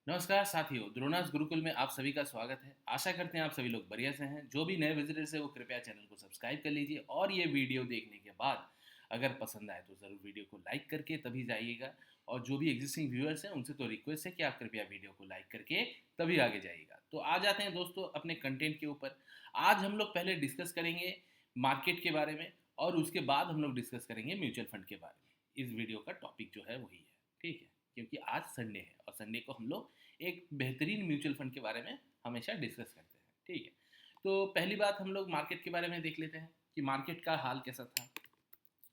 नमस्कार साथियों, द्रोणास गुरुकुल में आप सभी का स्वागत है। आशा करते हैं आप सभी लोग बढ़िया से हैं। जो भी नए विजिटर्स हैं वो कृपया चैनल को सब्सक्राइब कर लीजिए और ये वीडियो देखने के बाद अगर पसंद आए तो ज़रूर वीडियो को लाइक करके तभी जाइएगा। और जो भी एग्जिस्टिंग व्यूअर्स हैं उनसे तो रिक्वेस्ट है कि आप कृपया वीडियो को लाइक करके तभी आगे जाइएगा। तो आ जाते हैं दोस्तों अपने कंटेंट के ऊपर। आज हम लोग पहले डिस्कस करेंगे मार्केट के बारे में और उसके बाद हम लोग डिस्कस करेंगे म्यूचुअल फंड के बारे में। इस वीडियो का टॉपिक जो है वही है, ठीक है, क्योंकि आज संडे है और संडे को हम लोग एक बेहतरीन म्यूचुअल फंड के बारे में हमेशा डिस्कस करते हैं, ठीक है। तो पहली बात हम लोग मार्केट के बारे में देख लेते हैं कि मार्केट का हाल कैसा था।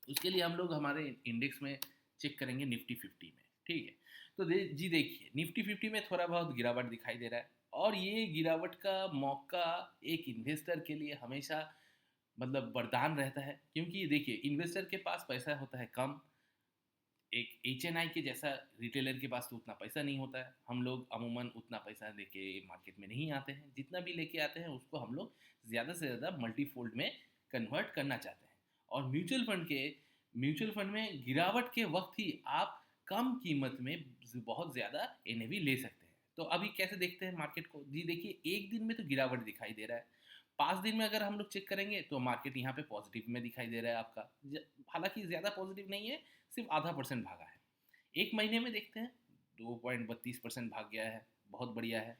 उसके लिए हम लोग हमारे इंडेक्स में चेक करेंगे निफ्टी 50 में, ठीक है। तो देखिए निफ्टी 50 में थोड़ा बहुत गिरावट दिखाई दे रहा है और ये गिरावट का मौका एक इन्वेस्टर के लिए हमेशा मतलब वरदान रहता है, क्योंकि देखिए इन्वेस्टर के पास पैसा होता है कम। एक एच के जैसा रिटेलर के पास तो उतना पैसा नहीं होता है। हम लोग अमूमन उतना पैसा लेके मार्केट में नहीं आते हैं। जितना भी लेके आते हैं उसको हम लोग ज़्यादा से ज़्यादा मल्टीफोल्ड में कन्वर्ट करना चाहते हैं। और म्यूचुअल फंड में गिरावट के वक्त ही आप कम कीमत में बहुत ज़्यादा एनएवी ले सकते हैं। तो अभी कैसे देखते हैं मार्केट को? जी देखिए, एक दिन में तो गिरावट दिखाई दे रहा है। 5 दिन में अगर हम लोग चेक करेंगे तो मार्केट यहाँ पे पॉजिटिव में दिखाई दे रहा है आपका। हालांकि ज़्यादा पॉजिटिव नहीं है, सिर्फ आधा परसेंट भागा है। एक महीने में देखते हैं 2.32% भाग गया है, बहुत बढ़िया है।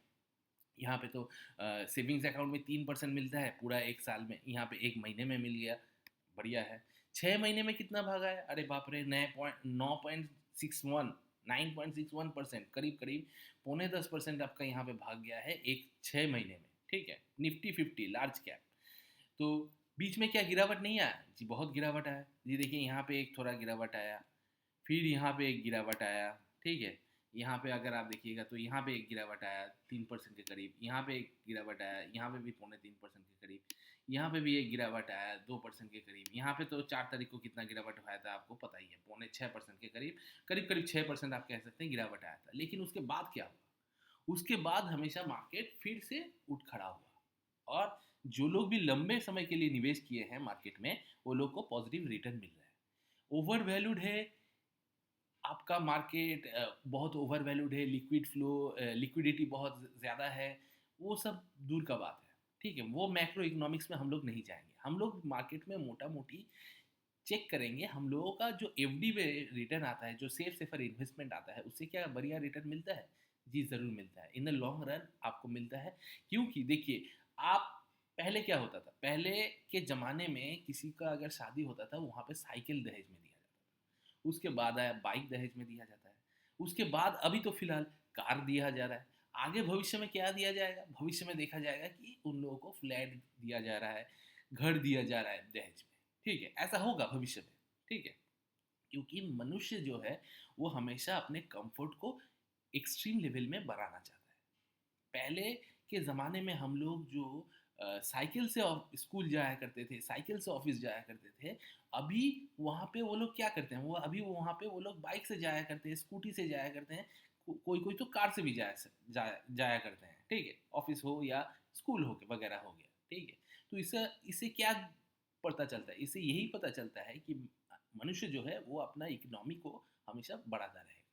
यहाँ पे तो सेविंग्स अकाउंट में 3% मिलता है पूरा एक साल में, यहाँ पे एक महीने में मिल गया, बढ़िया है। 6 महीने में कितना भागा है? अरे बाप रे, 9.61% करीब करीब 9.10% आपका यहाँ पे भाग गया है एक 6 महीने में, ठीक है। Nifty 50 large cap. तो बीच में क्या गिरावट नहीं आया जी? बहुत गिरावट आया जी। देखिए यहाँ पे एक थोड़ा गिरावट आया, फिर यहाँ पे एक गिरावट आया, ठीक है। यहाँ पे अगर आप देखिएगा तो यहाँ पे एक गिरावट आया 3% के करीब, यहाँ पे एक गिरावट आया, यहाँ पे भी 2.25% के करीब, यहाँ पे भी एक गिरावट आया 2% के करीब। यहाँ पे तो 4 तारीख को कितना गिरावट आया था आपको पता ही है, 5.6% के करीब, करीब करीब 6% आप कह सकते हैं गिरावट आया था। लेकिन उसके बाद क्या हुआ? उसके बाद हमेशा मार्केट फिर से उठ खड़ा हुआ और जो लोग भी लंबे समय के लिए निवेश किए हैं मार्केट में, वो लोग को पॉजिटिव रिटर्न मिल रहा है। ओवर वैल्यूड है आपका मार्केट, बहुत ओवर वैल्यूड है, लिक्विड फ्लो, लिक्विडिटी बहुत ज़्यादा है, वो सब दूर का बात है, ठीक है। वो मैक्रो इकोनॉमिक्स में हम लोग नहीं जाएंगे। हम लोग मार्केट में मोटा मोटी चेक करेंगे हम लोगों का जो एफडी में रिटर्न आता है, जो सेफ सेफर इन्वेस्टमेंट आता है, उससे क्या बढ़िया रिटर्न मिलता है? जी ज़रूर मिलता है, इन द लॉन्ग रन आपको मिलता है। क्योंकि देखिए आप, पहले क्या होता था, पहले के ज़माने में किसी का अगर शादी होता था वहाँ पे साइकिल दहेज में दिया जाता था, उसके बाद आया बाइक दहेज में दिया जाता है, उसके बाद अभी तो फिलहाल कार दिया जा रहा है। आगे भविष्य में क्या दिया जाएगा? भविष्य में देखा जाएगा कि उन लोगों को फ्लैट दिया जा रहा है, घर दिया जा रहा है दहेज में, ठीक है। ऐसा होगा भविष्य में, ठीक है। क्योंकि मनुष्य जो है वो हमेशा अपने कंफर्ट को एक्सट्रीम लेवल में बढ़ाना चाहता है। पहले के ज़माने में हम लोग जो साइकिल से स्कूल जाया करते थे, साइकिल से ऑफिस जाया करते थे, अभी वहाँ पे वो लोग क्या करते हैं, वहाँ पे वो लोग बाइक से जाया करते हैं, स्कूटी से जाया करते हैं। कोई कोई तो कार से भी जाया करते हैं, ठीक है, ऑफिस हो या स्कूल हो वगैरह हो गया, ठीक है। तो इससे इससे क्या पता चलता है? इससे यही पता चलता है कि मनुष्य जो है वो अपना इकोनॉमी को हमेशा बढ़ाता रहेगा,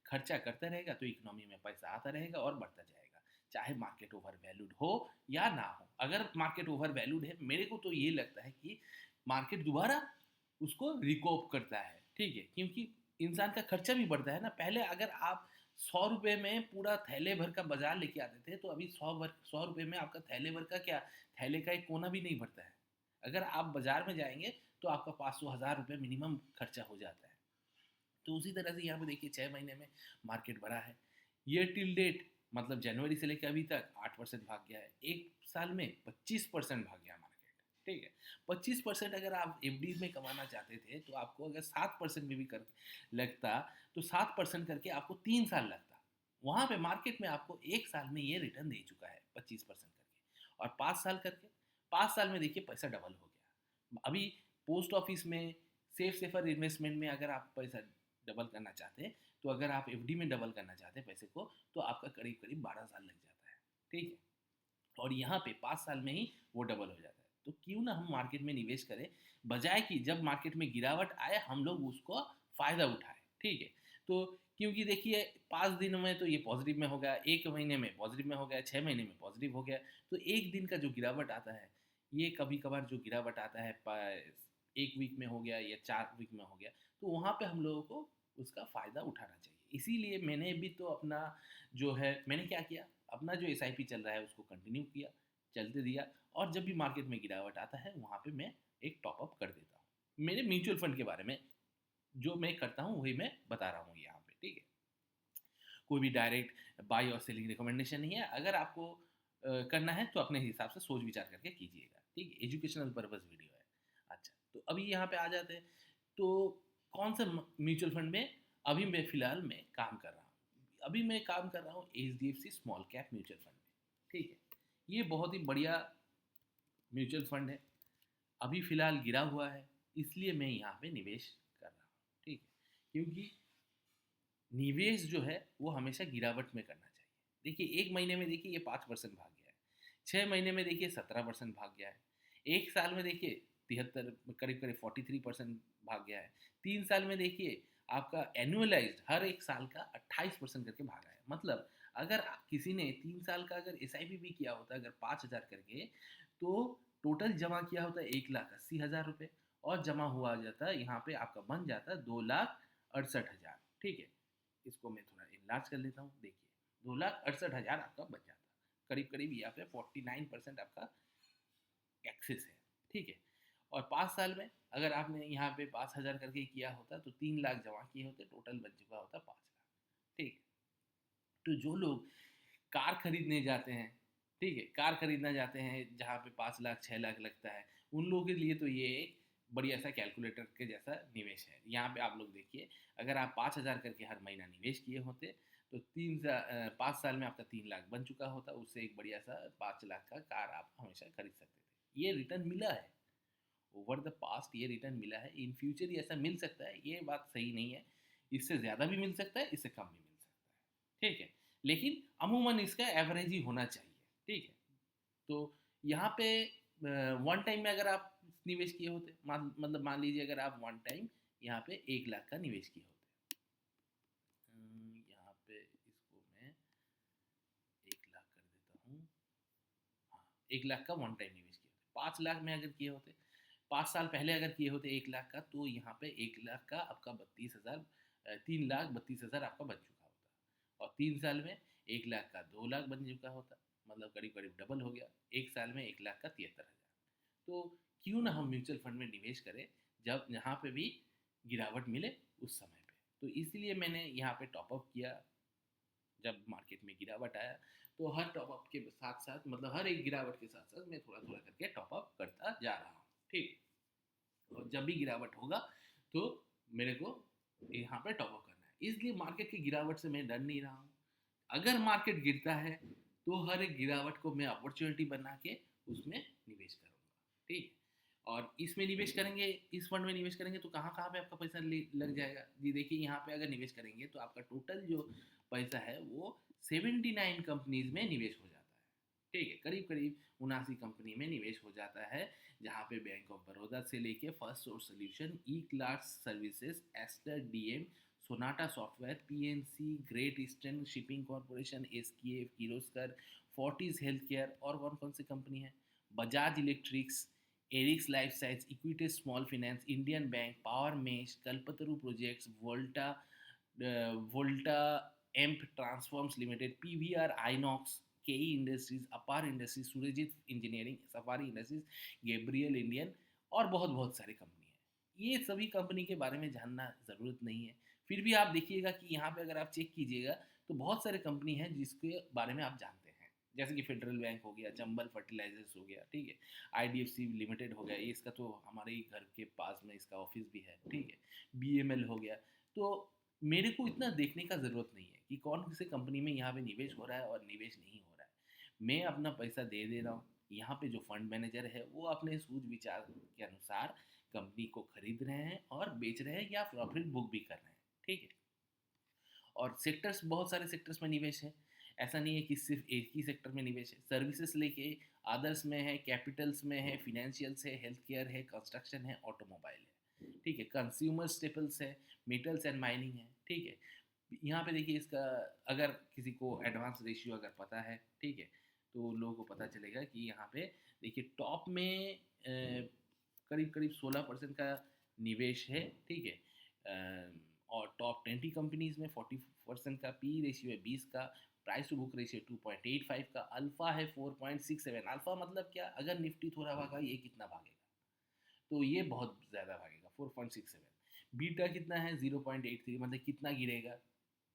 खर्चा करता रहेगा तो इकोनॉमी में पैसा आता रहेगा और बढ़ता जाएगा, चाहे मार्केट ओवर वैल्यूड हो या ना हो। अगर मार्केट ओवर वैल्यूड है, मेरे को तो ये लगता है कि मार्केट दोबारा उसको रिकॉप करता है, ठीक है, क्योंकि इंसान का खर्चा भी बढ़ता है ना। पहले अगर आप 100 रुपये में पूरा थैले भर का बाजार लेके आते थे, तो अभी 100 रुपये में आपका थैले भर का क्या, थैले का एक कोना भी नहीं भरता है। अगर आप बाजार में जाएंगे तो आपका 500 हज़ार रुपये मिनिमम खर्चा हो जाता है। तो उसी तरह से यहाँ पे देखिए 6 महीने में मार्केट बढ़ा है। ईयर टिल डेट मतलब जनवरी से लेकर अभी तक 8% भाग गया है, एक साल में 25% भाग गया मार्केट, ठीक है। 25% अगर आप एफ में कमाना चाहते थे तो आपको अगर 7% में भी कर लगता, तो 7% करके आपको 3 साल लगता। वहाँ पे मार्केट में आपको एक साल में ये रिटर्न दे चुका है 25% करके, और 5 साल करके, 5 साल में देखिए पैसा डबल हो गया। अभी पोस्ट ऑफिस में सेफ सेफर इन्वेस्टमेंट में अगर आप पैसा डबल करना चाहते हैं, तो अगर आप एफडी में डबल करना चाहते हैं पैसे को, तो आपका करीब करीब 12 साल लग जाता है, ठीक है। और यहाँ पे 5 साल में ही वो डबल हो जाता है। तो क्यों ना हम मार्केट में निवेश करें, बजाय कि जब मार्केट में गिरावट आए हम लोग उसको फ़ायदा उठाएं, ठीक है। तो क्योंकि देखिए 5 दिन में तो ये पॉजिटिव में हो गया, 1 महीने में पॉजिटिव में हो गया, 6 महीने में पॉजिटिव हो गया। तो एक दिन का जो गिरावट आता है, ये कभी कभार जो गिरावट आता है 1 वीक में हो गया या 4 वीक में हो गया, तो वहाँ पे हम लोगों को उसका फ़ायदा उठाना चाहिए। इसीलिए मैंने भी तो अपना जो है, मैंने क्या किया, अपना जो SIP चल रहा है उसको कंटिन्यू किया, चलते दिया, और जब भी मार्केट में गिरावट आता है वहाँ पे मैं एक टॉपअप कर देता हूँ। मेरे म्यूचुअल फंड के बारे में जो मैं करता हूँ वही मैं बता रहा हूँ यहाँ पे, ठीक है। कोई भी डायरेक्ट बाई और सेलिंग रिकमेंडेशन नहीं है। अगर आपको करना है तो अपने हिसाब से सोच विचार करके कीजिएगा, ठीक है। एजुकेशनल पर्पस वीडियो है। अच्छा, तो अभी यहाँ पे आ जाते हैं। तो कौन सा म्यूचुअल फंड में अभी मैं फ़िलहाल में काम कर रहा हूँ? अभी मैं काम कर रहा हूँ HDFC small cap mutual fund में, ठीक है। ये बहुत ही बढ़िया म्यूचुअल फंड है। अभी फ़िलहाल गिरा हुआ है, इसलिए मैं यहाँ पे निवेश कर रहा हूँ, ठीक है। क्योंकि निवेश जो है वो हमेशा गिरावट में करना चाहिए। देखिए 1 महीने में देखिए ये 5% भाग गया है, 6 महीने में देखिए 17% भाग गया है, 1 साल में देखिए 73, करीब करीब 43% भाग गया है, 3 साल में देखिए आपका एनुअलाइज्ड हर एक साल का 28% करके भागा है। मतलब अगर किसी ने 3 साल का अगर SIP भी किया होता अगर 5,000 करके, तो टोटल जमा किया होता 1,80,000 रुपये, और जमा हुआ जाता यहाँ पे आपका बन जाता 2,68,000, ठीक है। इसको मैं थोड़ा इनलार्ज कर लेता हूँ। देखिए 2,68,000 आपका बच जाता, करीब करीब यहाँ पे 49% आपका एक्सेस है, ठीक है। और 5 साल में अगर आपने यहाँ पे 5,000 करके किया होता तो 3 लाख जमा किए होते, टोटल बन चुका होता 5 लाख, ठीक है। तो जो लोग कार खरीदने जाते हैं, ठीक है, कार खरीदना जाते हैं जहाँ पे 5 लाख 6 लाख लगता है, उन लोगों के लिए तो ये एक बढ़िया सा कैलकुलेटर के जैसा निवेश है। यहाँ पे आप लोग देखिए, अगर आप 5,000 करके हर महीना निवेश किए होते तो 5 साल में आपका 3 लाख बन चुका होता, उससे एक बढ़िया सा 5 लाख का कार आप हमेशा खरीद सकते थे। ये रिटर्न मिला है ओवर द पास्ट, ये रिटर्न मिला है। इन फ्यूचर ये ऐसा मिल सकता है, ये बात सही नहीं है। इससे ज़्यादा भी मिल सकता है, इससे कम भी मिल सकता है, ठीक है। लेकिन अमूमन इसका एवरेज ही होना चाहिए, ठीक है। तो यहाँ पे वन टाइम में अगर आप निवेश किए होते, मतलब मान लीजिए अगर आप वन टाइम यहाँ पे 1 लाख का निवेश किए होते, यहाँ पे इसको मैं 1 लाख कर देता हूँ। हाँ, 1 लाख का वन टाइम निवेश किए होते, 5 लाख में अगर किए होते, 5 साल पहले अगर किए होते 1 लाख का, तो यहाँ पे 1 लाख का आपका 32,000, 3,32,000 आपका बन चुका होता। और 3 साल में 1 लाख का 2 लाख बन चुका होता, मतलब करीब करीब डबल हो गया। 1 साल में 1 लाख का 73,000। तो क्यों ना हम म्यूचुअल फंड में निवेश करें जब यहाँ पे भी गिरावट मिले उस समय पे। तो इसलिए मैंने यहाँ पे टॉपअप किया जब मार्केट में गिरावट आया। तो हर टॉपअप के साथ साथ, मतलब हर एक गिरावट के साथ साथ मैं थोड़ा थोड़ा करके टॉपअप करता जा रहा हूँ, ठीक। और जब भी गिरावट होगा तो मेरे को यहाँ पे टॉपअप करना है। इसलिए मार्केट की गिरावट से मैं डर नहीं रहा हूँ। अगर मार्केट गिरता है तो हर एक गिरावट को मैं अपॉर्चुनिटी बना के उसमें निवेश करूँगा, ठीक है। और इसमें निवेश करेंगे, इस फंड में निवेश करेंगे तो कहाँ कहाँ पे आपका पैसा लग जाएगा जी। देखिए यहाँ पे अगर निवेश करेंगे तो आपका टोटल जो पैसा है वो 79 कंपनीज में निवेश हो जाता है, ठीक है। करीब करीब 79 कंपनी में निवेश हो जाता है, जहाँ पे बैंक ऑफ बड़ौदा से लेके first source solution, e class services, Aster DM, Sonata software, PNC, great eastern shipping corporation, SKF, Kirloskar, Fortis health care, और कौन कौन सी कंपनी है, Bajaj electrics, Eris life science, equity small finance, Indian bank, power mesh, Kalpataru projects, Voltamp transforms limited, PVR INOX, KE industries, Apar industries, Surajit engineering, Safari industries, Gabriel Indian, और बहुत बहुत सारी company है। ये सभी कंपनी के बारे में जानना ज़रूरत नहीं है, फिर भी आप देखिएगा कि यहाँ पे अगर आप चेक कीजिएगा तो बहुत सारे कंपनी हैं जिसके बारे में आप जानते हैं, जैसे कि फेडरल बैंक हो गया, चंबल फर्टिलाइजर्स हो गया, ठीक है, IDFC लिमिटेड हो गया, ये इसका तो हमारे ही घर के पास में इसका ऑफिस भी है, ठीक है, BML हो गया। तो मेरे को इतना देखने का ज़रूरत नहीं है कि कौन से कंपनी में यहाँ पे निवेश हो रहा है और निवेश नहीं हो रहा है। मैं अपना पैसा दे रहा हूँ, यहाँ पे जो फंड मैनेजर है वो अपने सूझ विचार के अनुसार कंपनी को खरीद रहे हैं और बेच रहे हैं या प्रॉफिट बुक भी कर रहे हैं, ठीक है। और सेक्टर्स, बहुत सारे सेक्टर्स में निवेश है, ऐसा नहीं है कि सिर्फ एक ही सेक्टर में निवेश है। सर्विसेज लेके अदर्स में है, कैपिटल्स में है, फिनेंशियल्स है, हेल्थ केयर है, कंस्ट्रक्शन है, ऑटोमोबाइल है, ठीक है, कंज्यूमर स्टेपल्स है, मेटल्स एंड माइनिंग है, ठीक है, यहाँ पे देखिए इसका, अगर किसी को एडवांस रेशियो अगर पता है, ठीक है, तो लोगों को पता चलेगा कि यहाँ पे देखिए टॉप में करीब करीब 16% का निवेश है, ठीक है। और टॉप 20 कंपनीज में 40% का पी रेशियो है, 20 का प्राइस टू बुक रेशियो 2.85 का, अल्फा है 4.67। अल्फा मतलब क्या, अगर निफ्टी थोड़ा भागा ये कितना भागेगा, तो ये बहुत ज़्यादा भागेगा 4.67। बीटा कितना है 0.83, मतलब कितना गिरेगा,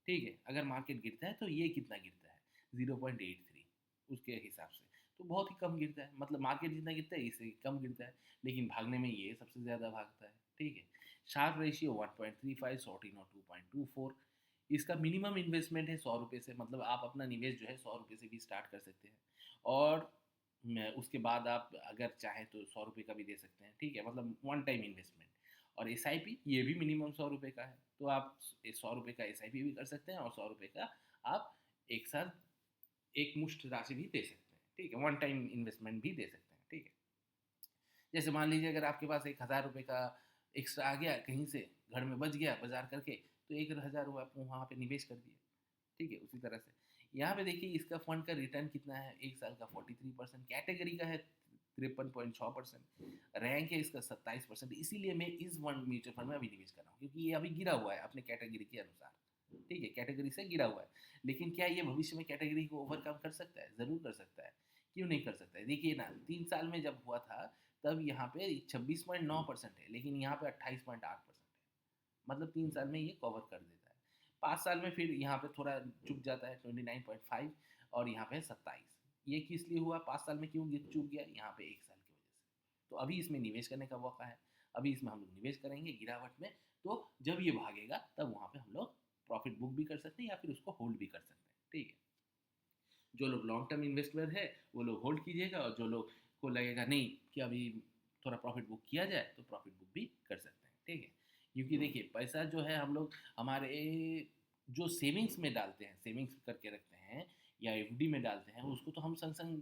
ठीक है, अगर मार्केट गिरता है तो ये कितना गिरता है 0.83, उसके हिसाब से तो बहुत ही कम गिरता है, मतलब मार्केट जितना गिरता है इससे कम गिरता है, लेकिन भागने में ये सबसे ज़्यादा भागता है, ठीक है। शार्प रेशियो 1.35, शॉर्टिंग और 2.24। इसका मिनिमम इन्वेस्टमेंट है 100 रुपये से, मतलब आप अपना निवेश जो है 100 रुपये से भी स्टार्ट कर सकते हैं, और उसके बाद आप अगर चाहें तो 100 रुपये का भी दे सकते हैं, ठीक है, मतलब वन टाइम इन्वेस्टमेंट। और SIP ये भी मिनिमम 100 रुपये का है, तो आप 100 रुपये का SIP भी कर सकते हैं, और 100 रुपये का आप एक साथ एक मुश्त राशि भी दे सकते हैं, ठीक है, वन टाइम इन्वेस्टमेंट भी दे सकते हैं, ठीक है। जैसे मान लीजिए अगर आपके पास 1,000 रुपये का एक्स्ट्रा आ गया कहीं से, घर में बच गया बाजार करके, तो 1,000 रुपये आप वहाँ पे निवेश कर दिए, ठीक है। उसी तरह से यहाँ पे देखिए इसका फंड का रिटर्न कितना है, एक साल का 43%, कैटेगरी का है 53.6%, रैंक है इसका 27%। इसीलिए मैं इस वन म्यूचुअल फंड में अभी निवेश कर रहा हूँ, क्योंकि ये अभी गिरा हुआ है अपने कैटेगरी के अनुसार, ठीक है, कैटेगरी से गिरा हुआ है। लेकिन क्या ये भविष्य में कैटेगरी को ओवरकम कर सकता है? ज़रूर कर सकता है, क्यों नहीं कर सकता है। देखिए ना, 3 साल में जब हुआ था तब यहाँ पे 26.9% है, लेकिन यहाँ पे 28.8% है, मतलब 3 साल में ये कवर कर देता है। 5 साल में फिर यहाँ पे थोड़ा चुक जाता है 29.5, और यहाँ पे 27। ये किस लिए हुआ, 5 साल में क्यों चुक गया, यहाँ पे 1 साल की वजह से। तो अभी इसमें निवेश करने का मौका है, अभी इसमें हम लोग निवेश करेंगे गिरावट में, तो जब ये भागेगा तब वहाँ पे हम लोग प्रॉफिट बुक भी कर सकते हैं या फिर उसको होल्ड भी कर सकते हैं, ठीक है। जो लोग लॉन्ग टर्म इन्वेस्टर है वो लोग होल्ड कीजिएगा, और जो लोग को लगेगा नहीं कि अभी थोड़ा प्रॉफिट बुक किया जाए तो प्रॉफिट बुक भी कर सकते हैं, ठीक है। क्योंकि देखिए पैसा जो है हम लोग हमारे जो सेविंग्स में डालते हैं, सेविंग्स करके रखते हैं या FD में डालते हैं, उसको तो हम संग संग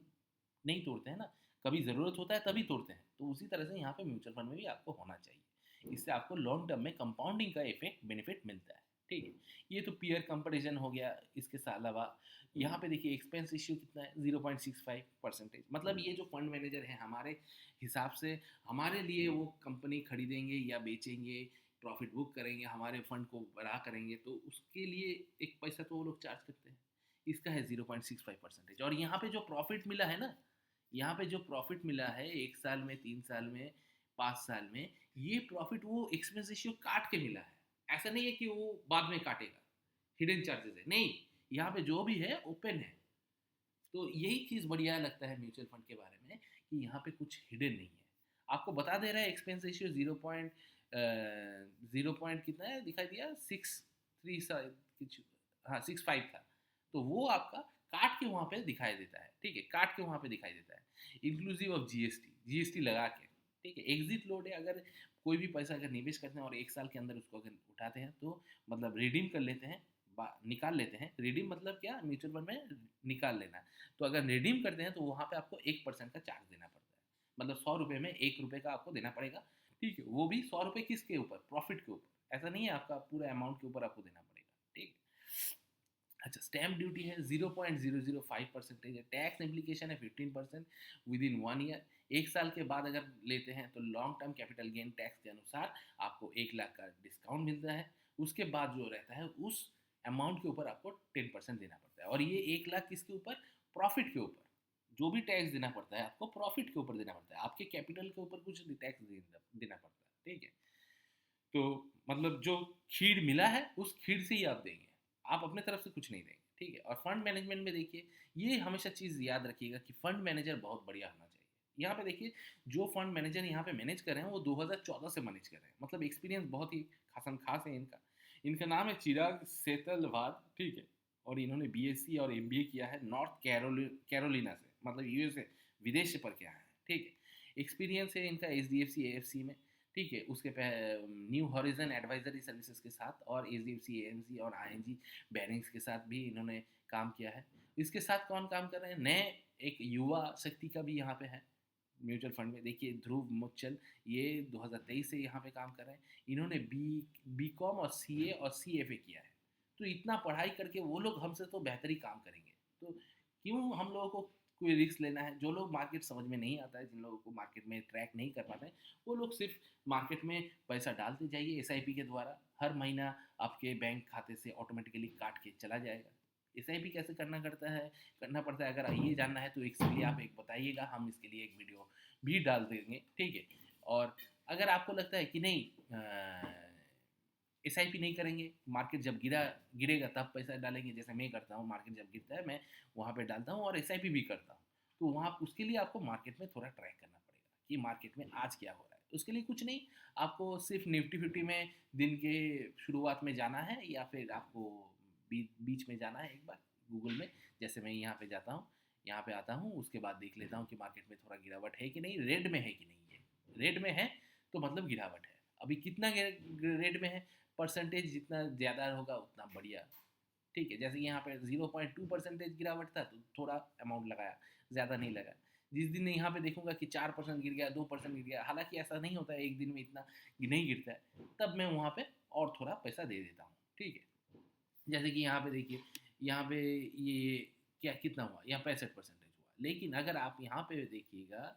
नहीं तोड़ते हैं ना, कभी ज़रूरत होता है तभी तोड़ते हैं। तो उसी तरह से यहाँ पे म्यूचुअल फंड में भी आपको होना चाहिए, इससे आपको लॉन्ग टर्म में कंपाउंडिंग का इफेक्ट बेनिफिट मिलता है, ठीक है। ये तो पीयर कंपैरिजन हो गया। इसके अलावा यहाँ पे देखिए एक्सपेंस रेशियो कितना है 0.65%, मतलब ये जो फंड मैनेजर है हमारे हिसाब से हमारे लिए वो कंपनी खरीदेंगे या बेचेंगे, प्रॉफिट बुक करेंगे, हमारे फंड को बड़ा करेंगे, तो उसके लिए एक पैसा तो वो लोग चार्ज करते हैं, इसका है 0.65%। और यहाँ पे जो प्रॉफिट मिला है ना, यहाँ पे जो प्रॉफिट मिला है 1 साल में, 3 साल में, 5 साल में, ये प्रॉफिट वो एक्सपेंस रेशियो काट के मिला है। ऐसा नहीं है कि वो बाद में काटेगा, हिडन चार्जेस है नहीं, यहाँ पे जो भी है ओपन है। तो यही चीज़ बढ़िया लगता है म्यूचुअल फंड के बारे में, कि यहाँ पे कुछ हिडन नहीं है, आपको बता दे रहा है एक्सपेंस रेशियो 0 पॉइंट कितना है दिखाई दिया 6.3 कुछ, हाँ 6.5 था, तो वो आपका काट के वहाँ पे दिखाई देता है, ठीक है, काट के वहाँ पे दिखाई देता है, इंक्लूसिव ऑफ जीएसटी लगा के, ठीक है। एग्जिट लोड है, अगर कोई भी पैसा अगर निवेश करते हैं और 1 साल के अंदर उसको अगर उठाते हैं तो मतलब रिडीम कर लेते हैं, निकाल लेते हैं, रिडीम मतलब क्या, म्यूचुअल फंड में निकाल लेना। तो अगर रिडीम करते हैं तो वहाँ पे आपको 1% का चार्ज देना पड़ता है, मतलब 100 रुपये में 1 रुपये का आपको देना पड़ेगा, ठीक है। वो भी 100 रुपये किसके ऊपर, प्रॉफिट के ऊपर, ऐसा नहीं है आपका पूरा अमाउंट के ऊपर आपको देना पड़ेगा, ठीक है। अच्छा, स्टैम्प ड्यूटी है 0.005%, है, टैक्स इम्प्लीकेशन है 15% विद इन 1 ईयर। 1 साल के बाद अगर लेते हैं तो long term capital gain tax के अनुसार आपको 1 लाख का डिस्काउंट मिलता है, उसके बाद जो रहता है उस अमाउंट के ऊपर आपको 10% देना पड़ता है। और ये 1 लाख किसके ऊपर, प्रॉफिट के ऊपर, जो भी टैक्स देना पड़ता है आपको प्रॉफिट के ऊपर देना पड़ता है, आपके कैपिटल के ऊपर कुछ टैक्स देना पड़ता है, ठीक है। तो मतलब जो खीर मिला है उस खीर से ही आप देंगे, आप अपने तरफ से कुछ नहीं देंगे, ठीक है। और फंड मैनेजमेंट में देखिए, ये हमेशा चीज़ याद रखिएगा कि फंड मैनेजर बहुत बढ़िया होना चाहिए। यहाँ पे देखिए जो फंड मैनेजर यहाँ पे मैनेज कर रहे हैं वो 2014 से मैनेज कर रहे हैं, मतलब एक्सपीरियंस बहुत ही खासम खास है इनका। इनका नाम है चिराग सेतलवाद, ठीक है। और इन्होंने BSc और MBA किया है नॉर्थ कैरोलिना से, मतलब USA, विदेश से पढ़ के आए हैं, ठीक है। एक्सपीरियंस है इनका HDFC AFC में, ठीक है, उसके न्यू हॉरिजन एडवाइजरी सर्विसेज के साथ, और HDFC AMC और ING बैरिंग्स के साथ भी इन्होंने काम किया है। इसके साथ कौन काम कर रहे हैं, नए एक युवा शक्ति का भी यहाँ पे है म्यूचुअल फंड में, देखिए ध्रुव मुच्चल, ये 2023 से यहाँ पे काम कर रहे हैं। इन्होंने BCom और CA और CFA किया है, तो इतना पढ़ाई करके वो लोग हमसे तो बेहतर ही काम करेंगे। तो क्यों हम लोगों को कोई रिस्क लेना है? जो लोग मार्केट समझ में नहीं आता है, जिन लोगों को मार्केट में ट्रैक नहीं कर पाते हैं, वो लोग सिर्फ मार्केट में पैसा डालते जाइए एसआईपी के द्वारा। हर महीना आपके बैंक खाते से ऑटोमेटिकली काट के चला जाएगा। एसआईपी कैसे करना पड़ता है, अगर ये जानना है तो इसके लिए आप एक बताइएगा, हम इसके लिए एक वीडियो भी डाल देंगे, ठीक है। और अगर आपको लगता है कि नहीं, एसआईपी नहीं करेंगे, मार्केट जब गिरेगा तब पैसा डालेंगे, जैसे मैं करता हूँ, मार्केट जब गिरता है मैं वहाँ पे डालता हूँ और एसआईपी भी करता हूँ। तो वहाँ उसके लिए आपको मार्केट में थोड़ा ट्रैक करना पड़ेगा कि मार्केट में आज क्या हो रहा है। उसके लिए कुछ नहीं, आपको सिर्फ निफ्टी फिफ्टी में दिन के शुरुआत में जाना है, या फिर आपको बीच में जाना है एक बार गूगल में। जैसे मैं यहाँ पे जाता हूँ, यहाँ पे आता हूँ, उसके बाद देख लेता हूँ कि मार्केट में थोड़ा गिरावट है कि नहीं, रेड में है कि नहीं है। रेड में है तो मतलब गिरावट है। अभी कितना रेड में है, परसेंटेज जितना ज़्यादा होगा उतना बढ़िया, ठीक है। जैसे यहाँ पे 0.2% गिरावट था तो थोड़ा अमाउंट लगाया, ज़्यादा नहीं लगा। जिस दिन यहाँ पे देखूंगा कि 4% गिर गया, 2% गिर गया, हालांकि ऐसा नहीं होता है, एक दिन में इतना नहीं गिरता है, तब मैं वहाँ पे और थोड़ा पैसा दे देता हूँ, ठीक है। जैसे कि यहाँ पे देखिए, यहाँ पे ये क्या कितना हुआ, यहाँ 65% हुआ। लेकिन अगर आप यहाँ पे देखिएगा,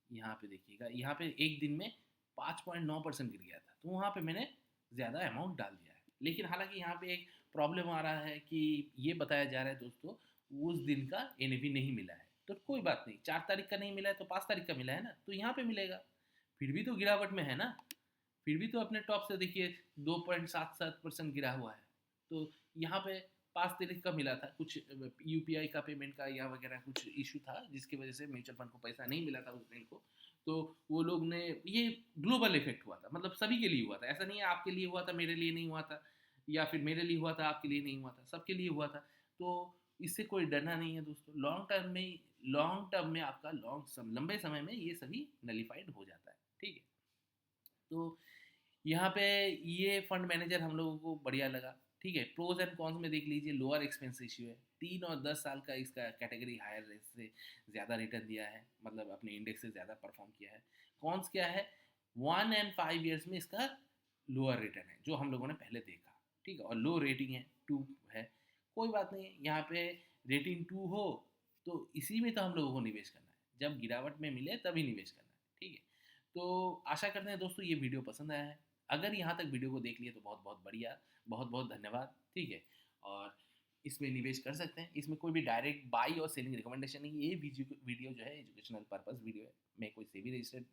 यहाँ पे एक दिन में 5.9% गिर गया था, तो वहाँ पे मैंने ज़्यादा अमाउंट डाल दिया है। लेकिन हालांकि यहाँ पे एक प्रॉब्लम आ रहा है कि ये बताया जा रहा है दोस्तों, उस दिन का एनएवी नहीं मिला है। तो कोई बात नहीं, 4 तारीख का नहीं मिला है तो 5 तारीख का मिला है ना, तो यहाँ पे मिलेगा। फिर भी तो गिरावट में है ना, फिर भी तो अपने टॉप से देखिए 2.77% गिरा हुआ है। तो यहाँ पे 5 तारीख का मिला था, कुछ यूपीआई का पेमेंट का या वगैरह कुछ इशू था, जिसकी वजह से म्यूचुअल फंड को पैसा नहीं मिला था उस दिन को। तो वो लोग ने, ये ग्लोबल इफेक्ट हुआ था, मतलब सभी के लिए हुआ था, ऐसा नहीं है आपके लिए हुआ था मेरे लिए नहीं हुआ था, या फिर मेरे लिए हुआ था आपके लिए नहीं हुआ था, सबके लिए हुआ था। तो इससे कोई डरना नहीं है दोस्तों। लॉन्ग टर्म में आपका लंबे समय में ये सभी नलीफाइड हो जाता है, ठीक है। तो यहाँ पे ये फंड मैनेजर हम लोगों को बढ़िया लगा, ठीक है। प्रोज एंड कॉन्स में देख लीजिए, लोअर एक्सपेंस रेशियो है, 3 और 10 साल का इसका कैटेगरी हायर से ज़्यादा रिटर्न दिया है, मतलब अपने इंडेक्स से ज़्यादा परफॉर्म किया है। कॉन्स क्या है, 1 and 5 years में इसका लोअर रिटर्न है, जो हम लोगों ने पहले देखा, ठीक है। और लो रेटिंग है, 2 है। कोई बात नहीं, यहाँ पे रेटिंग 2 हो तो इसी में तो हम लोगों को निवेश करना है, जब गिरावट में मिले तभी निवेश करना है, ठीक है। तो आशा करते हैं दोस्तों ये वीडियो पसंद आया है। अगर यहाँ तक वीडियो को देख लिए तो बहुत बहुत बढ़िया, बहुत बहुत धन्यवाद, ठीक है। और इसमें निवेश कर सकते हैं, इसमें कोई भी डायरेक्ट बाई और सेलिंग रिकमेंडेशन नहीं है। ये वीडियो जो है एजुकेशनल पर्पस वीडियो है। मैं कोई सेबी रजिस्टर्ड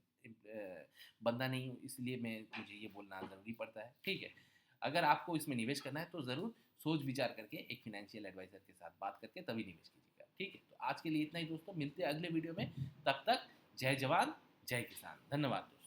बंदा नहीं हूँ, इसलिए मुझे ये बोलना ज़रूरी पड़ता है, ठीक है। अगर आपको इसमें निवेश करना है तो ज़रूर सोच विचार करके एक फिनेंशियल एडवाइज़र के साथ बात करके तभी निवेश कीजिएगा, ठीक है। तो आज के लिए इतना ही दोस्तों, मिलते हैं अगले वीडियो में। तब तक जय जवान जय किसान, धन्यवाद दोस्तों।